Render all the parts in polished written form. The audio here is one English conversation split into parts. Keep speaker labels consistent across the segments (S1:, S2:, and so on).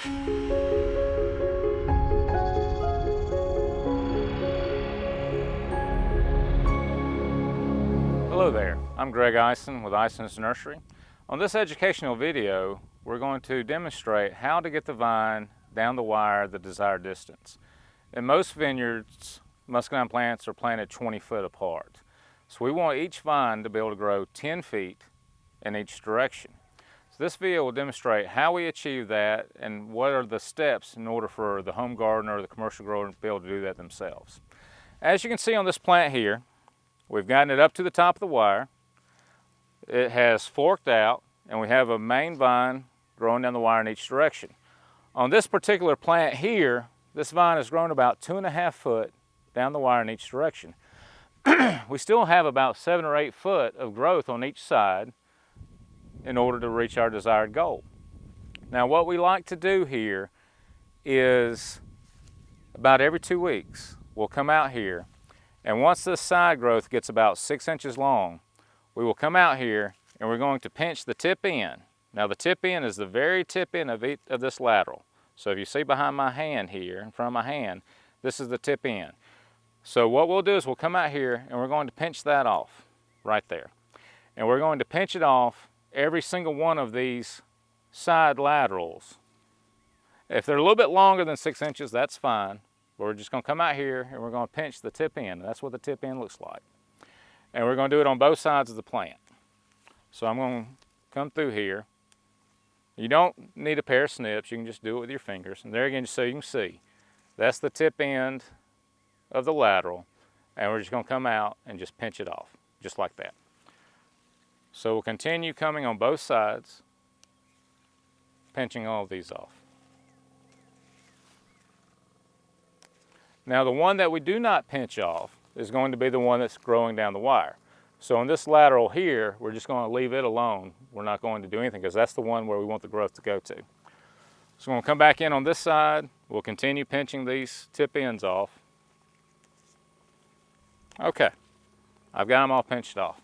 S1: Hello there, I'm Greg Ison with Ison's Nursery. On this educational video, we're going to demonstrate how to get the vine down the wire the desired distance. In most vineyards, muscadine plants are planted 20 foot apart. So we want each vine to be able to grow 10 feet in each direction. So this video will demonstrate how we achieve that and what are the steps in order for the home gardener or the commercial grower to be able to do that themselves. As you can see on this plant here, we've gotten it up to the top of the wire. It has forked out and we have a main vine growing down the wire in each direction. On this particular plant here, this vine has grown about 2.5 foot down the wire in each direction. We still have about 7 or 8 foot of growth on each side in order to reach our desired goal. Now what we like to do here is about every 2 weeks we'll come out here, and once this side growth gets about 6 inches long, we will come out here and we're going to pinch the tip end. Now the tip end is the very tip end of this lateral. So if you see behind my hand here, in front of my hand, this is the tip end. So what we'll do is we'll come out here and we're going to pinch that off right there. And we're going to pinch it off every single one of these side laterals. If they're a little bit longer than 6 inches, that's fine. We're just going to come out here and we're going to pinch the tip end. That's what the tip end looks like. And we're going to do it on both sides of the plant. So I'm going to come through here. You don't need a pair of snips. You can just do it with your fingers. And there again, just so you can see, that's the tip end of the lateral, and we're just going to come out and just pinch it off, just like that. So we'll continue coming on both sides, pinching all of these off. Now the one that we do not pinch off is going to be the one that's growing down the wire. So on this lateral here, we're just going to leave it alone. We're not going to do anything because that's the one where we want the growth to go to. So we'll come back in on this side. We'll continue pinching these tip ends off. Okay, I've got them all pinched off.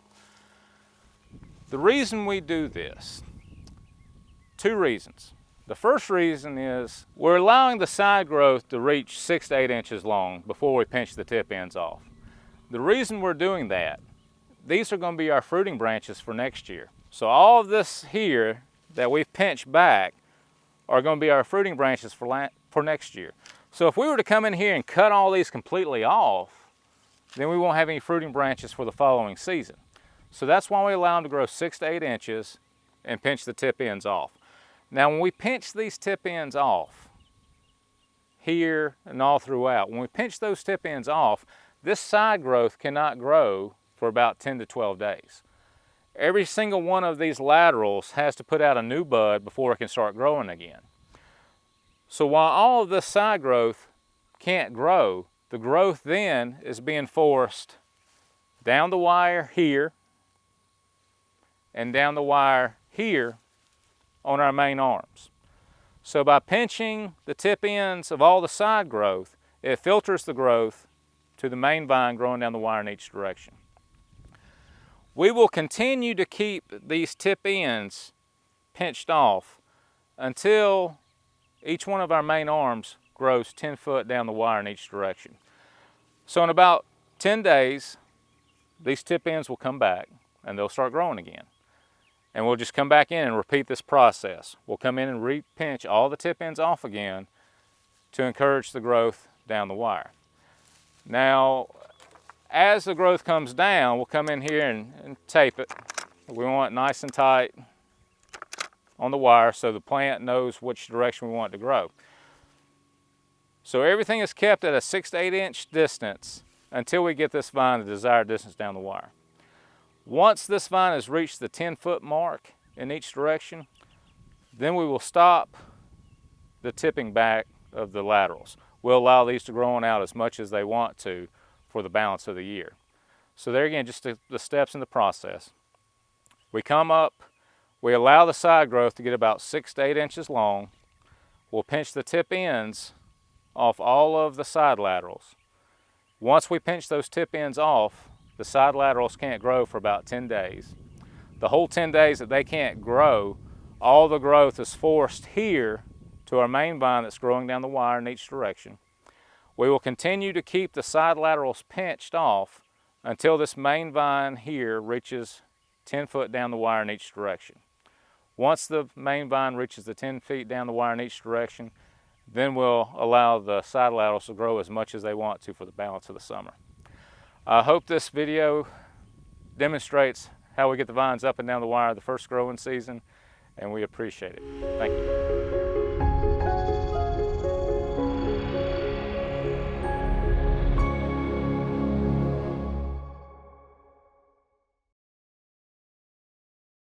S1: The reason we do this, 2 reasons. The first reason is we're allowing the side growth to reach 6 to 8 inches long before we pinch the tip ends off. The reason we're doing that, these are going to be our fruiting branches for next year. So all of this here that we've pinched back are going to be our fruiting branches for next year. So if we were to come in here and cut all these completely off, then we won't have any fruiting branches for the following season. So that's why we allow them to grow 6 to 8 inches and pinch the tip ends off. Now when we pinch these tip ends off, here and all throughout, when we pinch those tip ends off, this side growth cannot grow for about 10 to 12 days. Every single one of these laterals has to put out a new bud before it can start growing again. So while all of this side growth can't grow, the growth then is being forced down the wire here and down the wire here on our main arms. So by pinching the tip ends of all the side growth, it filters the growth to the main vine growing down the wire in each direction. We will continue to keep these tip ends pinched off until each one of our main arms grows 10 foot down the wire in each direction. So in about 10 days, these tip ends will come back and they'll start growing again. And we'll just come back in and repeat this process. We'll come in and re-pinch all the tip ends off again to encourage the growth down the wire. Now, as the growth comes down, we'll come in here and tape it. We want it nice and tight on the wire so the plant knows which direction we want it to grow. So everything is kept at a 6 to 8 inch distance until we get this vine the desired distance down the wire. Once this vine has reached the 10 foot mark in each direction, then we will stop the tipping back of the laterals. We'll allow these to grow on out as much as they want to for the balance of the year. So there again, just the steps in the process. We come up, we allow the side growth to get about 6 to 8 inches long. We'll pinch the tip ends off all of the side laterals. Once we pinch those tip ends off, the side laterals can't grow for about 10 days. The whole 10 days that they can't grow, all the growth is forced here to to our main vine that's growing down the wire in each direction. We will continue to keep the side laterals pinched off until this main vine here reaches 10 foot down the wire in each direction. Once the main vine reaches the 10 feet down the wire in each direction, then we'll allow the side laterals to grow as much as they want to for the balance of the summer. I hope this video demonstrates how we get the vines up and down the wire the first growing season, and we appreciate it. Thank you.